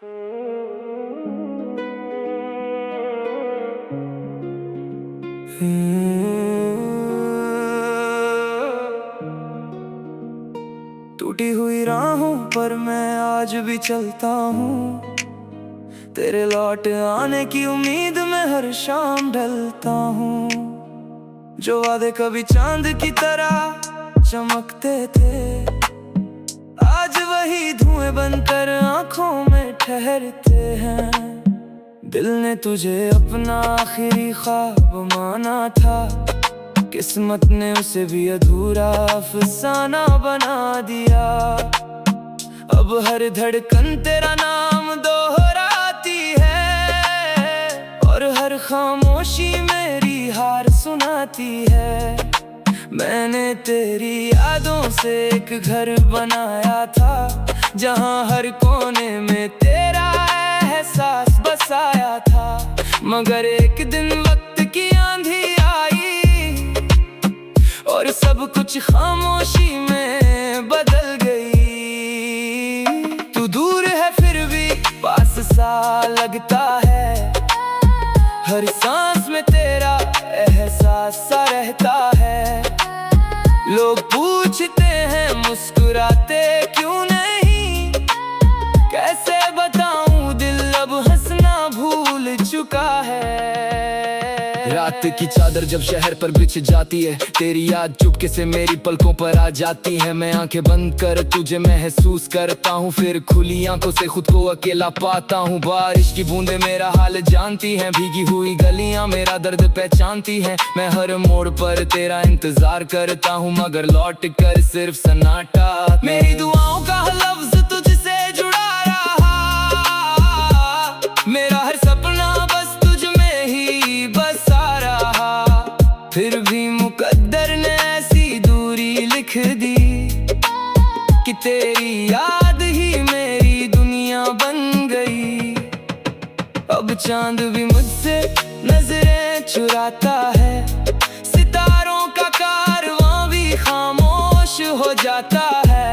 टूटी हुई राहों पर मैं आज भी चलता हूँ, तेरे लौट आने की उम्मीद में हर शाम ढलता हूँ। जो वादे कभी चांद की तरह चमकते थे, आज वही धुएं बनकर आंखों में ठहरते हैं। दिल ने तुझे अपना आखिरी ख्वाब माना था, किस्मत ने उसे भी अधूरा अफसाना बना दिया। अब हर धड़कन तेरा नाम दोहराती है, और हर खामोशी मेरी हार सुनाती है। मैंने तेरी यादों से एक घर बनाया था, जहाँ हर कोने में तेरा एहसास बसाया था। मगर एक दिन वक्त की आंधी आई, और सब कुछ खामोशी में बदल गई। तू दूर है फिर भी पास सा लगता है, हर सांस में तेरा एहसास सा रहता है। लोग पूछते हैं मुस्कुराते क्यों नहीं, कैसे बताऊं दिल अब हंसना भूल चुका है। रात की चादर जब शहर पर बिछ जाती है, तेरी याद चुपके से मेरी पलकों पर आ जाती है। मैं आंखें बंद कर तुझे महसूस करता हूँ, फिर खुली आंखों से खुद को अकेला पाता हूँ। बारिश की बूंदें मेरा हाल जानती हैं, भीगी हुई गलियां मेरा दर्द पहचानती हैं। मैं हर मोड़ पर तेरा इंतजार करता हूँ, मगर लौट कर सिर्फ सन्नाटा। मेरी दुआओं का लफ्ज तुझसे जुड़ा रहा, मेरा हर सपना बस तुझ में ही बसा रहा। फिर भी मुकद्दर ने ऐसी दूरी लिख दी, कि तेरी याद ही मेरी दुनिया बन गई। अब चांद भी मुझसे नजरें चुराता है, सितारों का कारवां भी खामोश हो जाता है।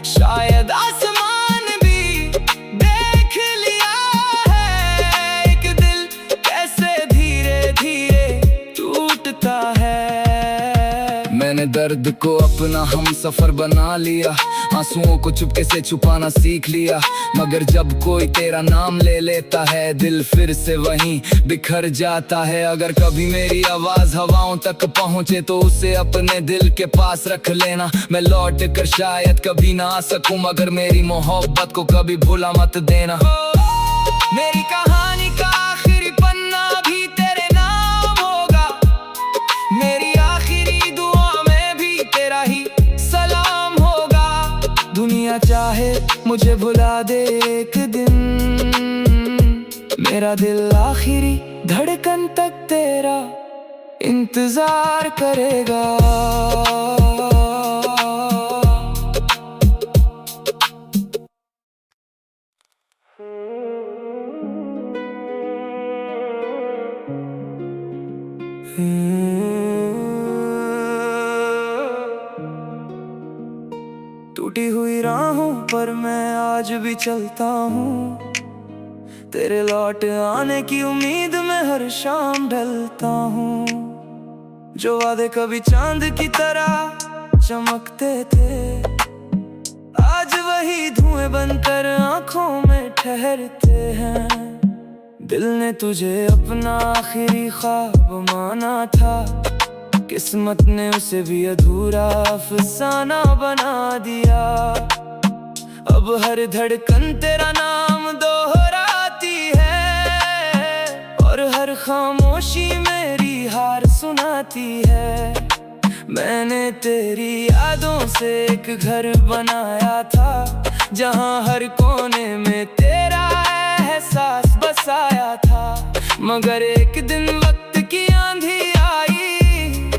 शायद आसमान भी देख लिया है, एक दिल कैसे धीरे धीरे टूटता है। मैंने दर्द को अपना हम सफर बना लिया, आंसुओं को चुपके से छुपाना सीख लिया। मगर जब कोई तेरा नाम ले लेता है, दिल फिर से वहीं बिखर जाता है। अगर कभी मेरी आवाज हवाओं तक पहुंचे, तो उसे अपने दिल के पास रख लेना। मैं लौट कर शायद कभी ना आ सकूं, मगर मेरी मोहब्बत को कभी भूला मत देना। मेरी कहानी का आखिरी पन्ना भी तेरे नाम होगा, मेरी आखिरी दुआ में भी तेरा ही सलाम होगा। दुनिया चाहे मुझे भुला दे एक दिन, मेरा दिल आखिरी धड़कन तक तेरा इंतजार करेगा। टूटी हुई राहों पर मैं आज भी चलता हूँ, तेरे लौट आने की उम्मीद में हर शाम ढलता हूँ। जो वादे कभी चांद की तरह चमकते थे, आज वही धुएं बनकर आंखों में ठहरते हैं। दिल ने तुझे अपना आखिरी ख्वाब माना था, किस्मत ने उसे भी अधूरा अफसाना बना दिया। अब हर धड़कन तेरा नाम दोहराती है, और हर खामोशी मेरी हार सुनाती है। मैंने तेरी यादों से एक घर बनाया था, जहाँ हर कोने में तेरा एहसास बसाया था। मगर एक दिन वक्त की आंधी आई,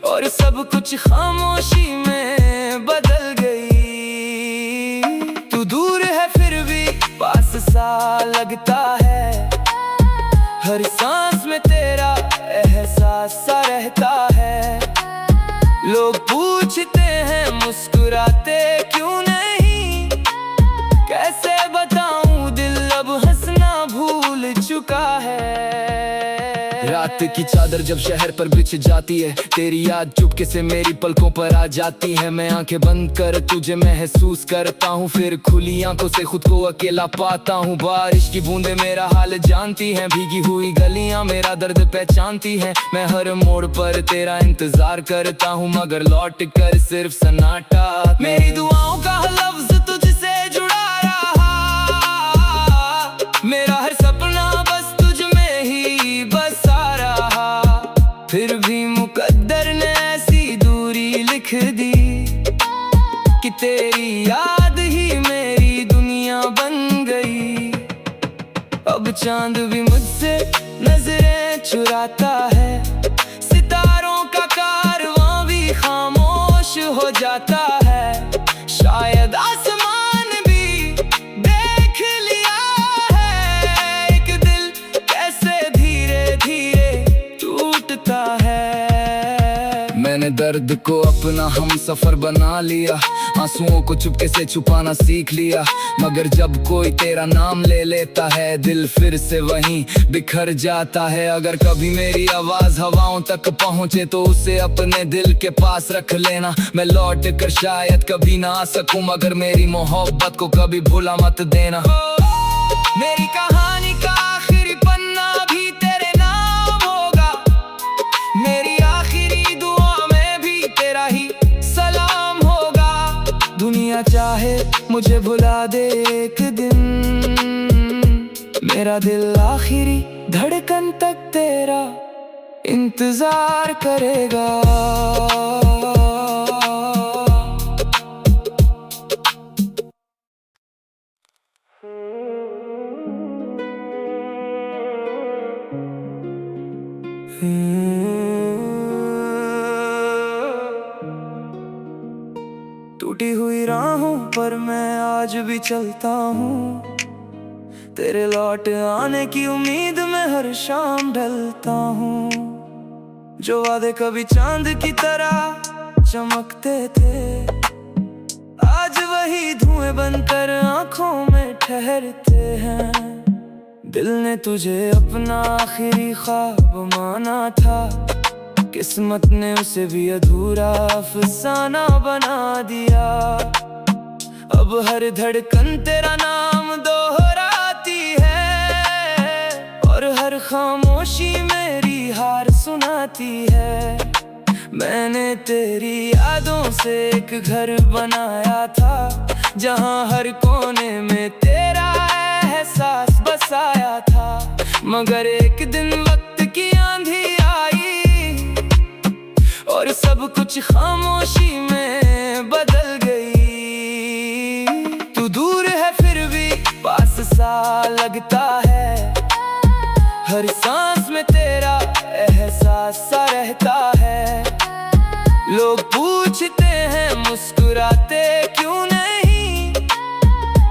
और सब कुछ खामोशी में बदल गई। तू दूर है फिर भी पास सा लगता है, हर सांस में तेरा एहसास सा रहता है। लोग पूछते हैं मुस्कुराते क्यों नहीं, कैसे बताऊं रात की चादर जब शहर पर बिछ जाती है, तेरी याद चुपके से मेरी पलकों पर आ जाती है। मैं आंखें बंद कर तुझे महसूस करता हूँ, फिर खुली आंखों से खुद को अकेला पाता हूँ। बारिश की बूंदें मेरा हाल जानती हैं, भीगी हुई गलियां मेरा दर्द पहचानती हैं। मैं हर मोड़ पर तेरा इंतजार करता हूँ, मगर लौट कर सिर्फ सन्नाटा। मेरी दुआओं का लफ्ज तुझसे जुड़ा रहा, मेरा हर सपना बस तुझ में ही बसा रहा। फिर भी मुकद्दर ने ऐसी दूरी लिख दी कि तेरी याद ही मेरी दुनिया बन गई। अब चांद भी मुझसे नजरें चुराता है, सितारों का कारवां भी खामोश हो जाता है। शायद आसमान भी देख लिया है, एक दिल कैसे धीरे धीरे टूटता है। मैंने दर्द को अपना हम सफर बना लिया, आंसुओं को चुपके से छुपाना सीख लिया। मगर जब कोई तेरा नाम ले लेता है, दिल फिर से वहीं बिखर जाता है। अगर कभी मेरी आवाज हवाओं तक पहुंचे तो उसे अपने दिल के पास रख लेना। मैं लौट कर शायद कभी ना आ सकूं, मगर मेरी मोहब्बत को कभी भूला मत देना। मेरी कहानी का आखिरी पन्ना भी तेरे नाम होगा, मेरी आखिरी दुआ में भी तेरा ही सलाम होगा। दुनिया चाहे मुझे भुला दे एक दिन, मेरा दिल आखिरी धड़कन तक तेरा इंतजार करेगा। टूटी हुई राहों पर मैं आज भी चलता हूँ, तेरे लौट आने की उम्मीद में हर शाम ढलता हूँ। जो वादे कभी चांद की तरह चमकते थे, आज वही धुएं बनकर आंखों में ठहरते हैं। दिल ने तुझे अपना आखिरी ख्वाब माना था, किस्मत ने उसे भी अधूरा अफसाना बना दिया। अब हर धड़कन तेरा नाम दोहराती है, और हर खामोशी मेरी हार सुनाती है। मैंने तेरी यादों से एक घर बनाया था, जहां हर कोने में तेरा एहसास बसाया था। मगर एक दिन वक्त की आंधी आई और सब कुछ खामोशी में बदल गई। तू दूर है फिर भी पास सा लगता है, हर सांस में तेरा एहसास सा रहता है। लोग पूछते हैं मुस्कुराते क्यों नहीं,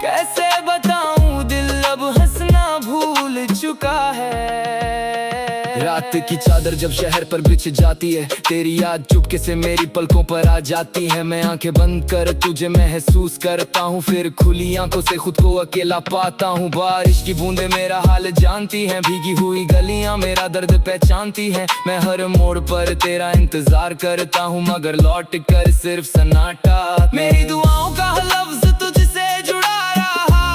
कैसे बताऊं दिल अब हंसना भूल चुका है। रात की चादर जब शहर पर बिछ जाती है, तेरी याद चुपके से मेरी पलकों पर आ जाती है। मैं आंखें बंद कर तुझे महसूस करता हूँ, फिर खुली आंखों से खुद को अकेला पाता हूँ। बारिश की बूंदें मेरा हाल जानती हैं, भीगी हुई गलियां मेरा दर्द पहचानती हैं। मैं हर मोड़ पर तेरा इंतजार करता हूँ, मगर लौट कर सिर्फ सन्नाटा। मेरी दुआओं का लफ्ज तुझसे जुड़ा रहा,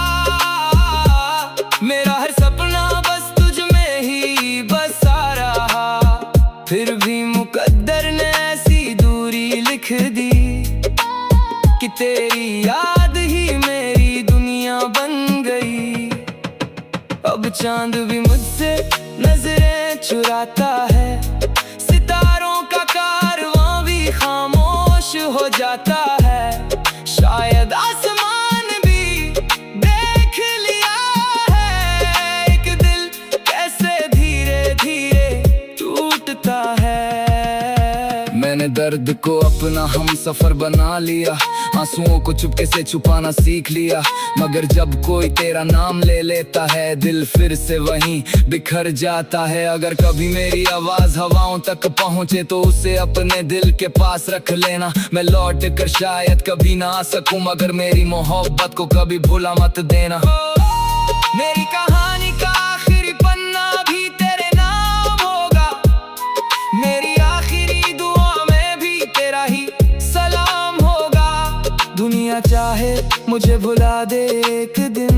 मेरा हर सपना बस तुझ में ही बसा रहा। फिर भी मुकद्दर ने ऐसी दूरी लिख दी कि तेरी याद ही मेरी दुनिया बन गई। अब चांद भी मुझसे नजरें चुराता है, सितारों का कारवां भी खामोश हो जाता है। शायद आसमान भी देख लिया है, एक दिल कैसे धीरे धीरे टूटता है। मैंने दर्द को अपना हम सफर बना लिया, आंसुओं को चुपके से छुपाना सीख लिया। मगर जब कोई तेरा नाम ले लेता है, दिल फिर से वहीं बिखर जाता है। अगर कभी मेरी आवाज हवाओं तक पहुंचे तो उसे अपने दिल के पास रख लेना। मैं लौट कर शायद कभी ना आ सकूं, मगर मेरी मोहब्बत को कभी भूला मत देना। मेरी कहानी का आखिरी पन्ना भी तेरे नाम होगा, मुझे भुला दे एक दिन।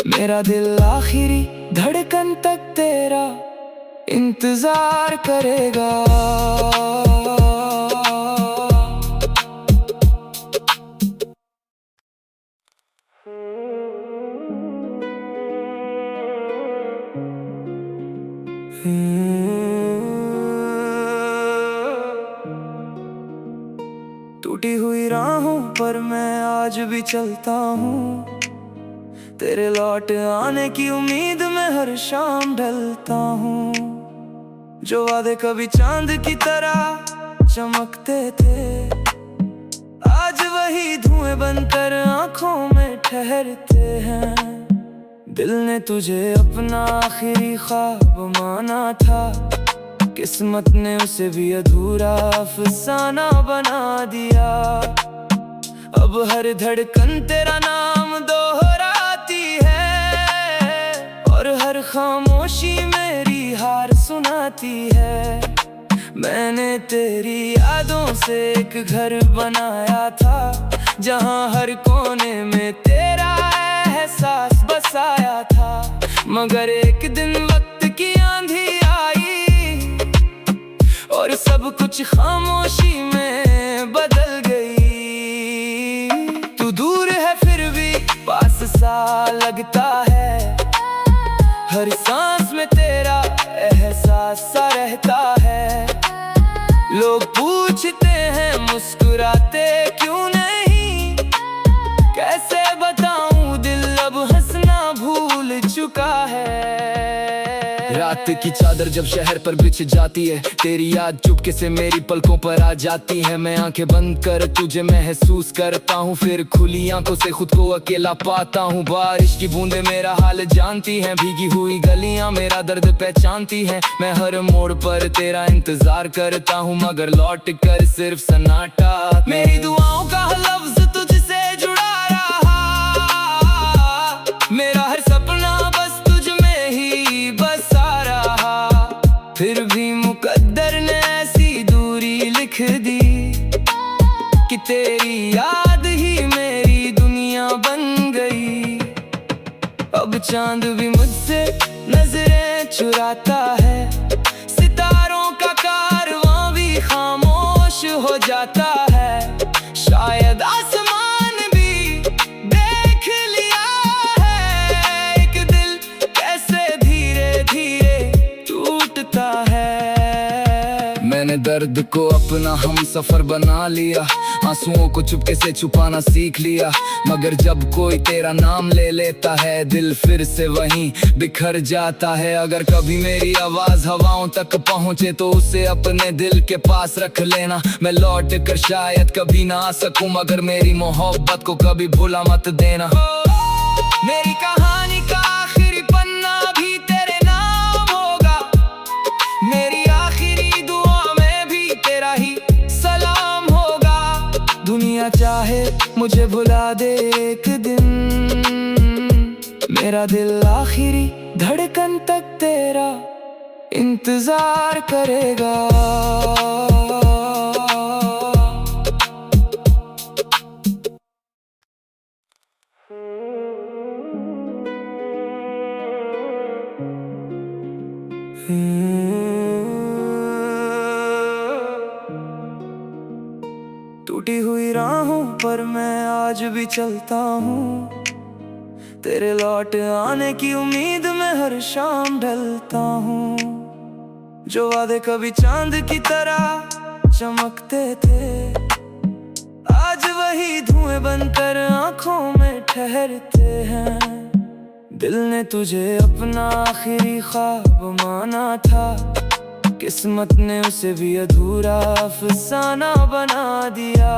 मेरा दिल आखिरी धड़कन तक तेरा इंतजार करेगा। टूटी हुई राहों पर मैं आज भी चलता हूँ, तेरे लौट आने की उम्मीद में हर शाम ढलता हूँ। जो वादे कभी चांद की तरह चमकते थे, आज वही धुएं बनकर आंखों में ठहरते हैं। दिल ने तुझे अपना आखिरी ख्वाब माना था, किस्मत ने उसे भी अधूरा अफसाना बना दिया। अब हर धड़कन तेरा नाम दोहराती है, और हर खामोशी मेरी हार सुनाती है। मैंने तेरी यादों से एक घर बनाया था, जहाँ हर कोने में तेरा एहसास बसाया था। मगर एक दिन वक्त की आंधी आई, और सब कुछ खामोशी में बदल गई। तू दूर है फिर भी पास सा लगता है, हर सांस में तेरा एहसास सा रहता है। लोग पूछते हैं मुस्कुराते क्यों नहीं, कैसे बताऊं दिल अब हंसना भूल चुका है। रात की चादर जब शहर पर बिछ जाती है, तेरी याद चुपके से मेरी पलकों पर आ जाती है। मैं आंखें बंद कर तुझे महसूस करता हूँ, फिर खुली आंखों से खुद को अकेला पाता हूँ। बारिश की बूंदें मेरा हाल जानती हैं, भीगी हुई गलियां मेरा दर्द पहचानती हैं। मैं हर मोड़ पर तेरा इंतजार करता हूँ, मगर लौट कर सिर्फ सन्नाटा। मेरी दुआओं का लफ्ज तुझसे जुड़ा रहा, मेरा हर सपना बस तुझ में ही बसा रहा। फिर भी मुकद्दर ने ऐसी दूरी लिख दी, कि तेरी याद ही मेरी दुनिया बन गई। अब चांद भी मुझसे नजरें चुराता है, सितारों का कारवां भी खामोश हो जाता है। शायद आसमान भी देख लिया है, एक दिल कैसे धीरे धीरे टूटता है। मैंने दर्द को अपना हम सफर बना लिया, आंसुओं को चुपके से छुपाना सीख लिया। मगर जब कोई तेरा नाम ले लेता है, दिल फिर से वहीं बिखर जाता है। अगर कभी मेरी आवाज हवाओं तक पहुंचे, तो उसे अपने दिल के पास रख लेना। मैं लौट कर शायद कभी ना आ सकूं, मगर मेरी मोहब्बत को कभी भूला मत देना। मेरी कहानी का आखिरी पन्ना भी तेरे नाम होगा, मेरी आखिरी दुआ में भी तेरा ही सलाम होगा। दुनिया चाहे मुझे भुला दे एक दिन, मेरा दिल आखिरी धड़कन तक तेरा इंतजार करेगा। टूटी हुई राहों पर मैं आज भी चलता हूँ, तेरे लौट आने की उम्मीद में हर शाम ढलता हूँ। जो वादे कभी चांद की तरह चमकते थे, आज वही धुएं बनकर आंखों में ठहरते हैं। दिल ने तुझे अपना आखिरी ख्वाब माना था, किस्मत ने उसे भी अधूरा अफसाना बना दिया।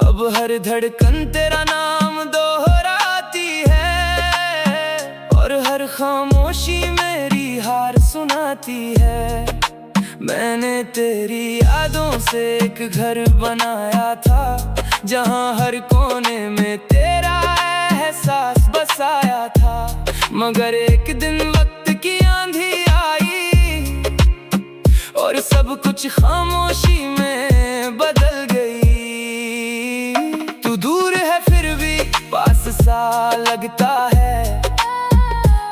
अब हर धड़कन तेरा नाम दोहराती है, और हर खामोशी मेरी हार सुनाती है। मैंने तेरी यादों से एक घर बनाया था, जहाँ हर कोने में तेरा एहसास बसाया था। मगर एक दिन वक्त की आंधी आई, और सब कुछ खामोशी में बदल गई। तू पास सा लगता है,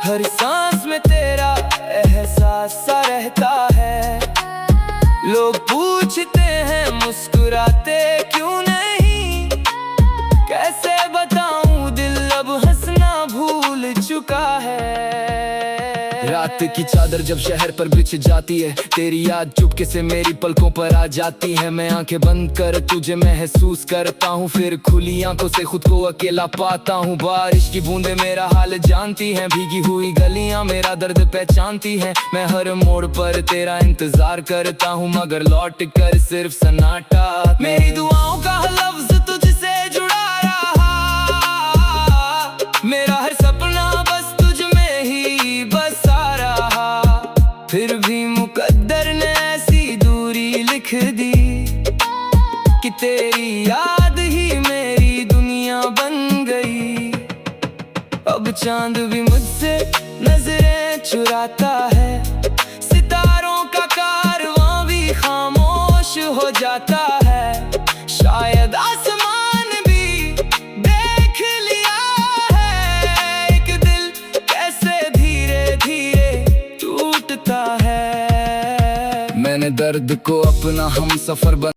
हर सांस में तेरा एहसास सा रहता है। लोग पूछते हैं मुस्कुराते क्यों नहीं, कैसे बताऊं दिल अब हंसना भूल चुका है। रात की चादर जब शहर पर बिछ जाती है, तेरी याद चुपके से मेरी पलकों पर आ जाती है। मैं आंखें बंद कर तुझे महसूस करता हूँ, फिर खुली आंखों से खुद को अकेला पाता हूँ। बारिश की बूंदें मेरा हाल जानती हैं, भीगी हुई गलियां मेरा दर्द पहचानती हैं। मैं हर मोड़ पर तेरा इंतजार करता हूँ, मगर लौट कर सिर्फ सन्नाटा। मेरी दुआओं का लफ्ज तुझसे जुड़ा रहा, मेरा हर सपना बस तुझ में ही बसा रहा। फिर भी मुकद्दर ने ऐसी दूरी लिख दी कि तेरी याद ही मेरी दुनिया बन गई। अब चांद भी मुझसे नजरें चुराता है, सितारों का कारवां भी खामोश हो जाता है। शायद आसमान भी देख लिया है, एक दिल कैसे धीरे धीरे टूटता है। मैंने दर्द को अपना हम सफर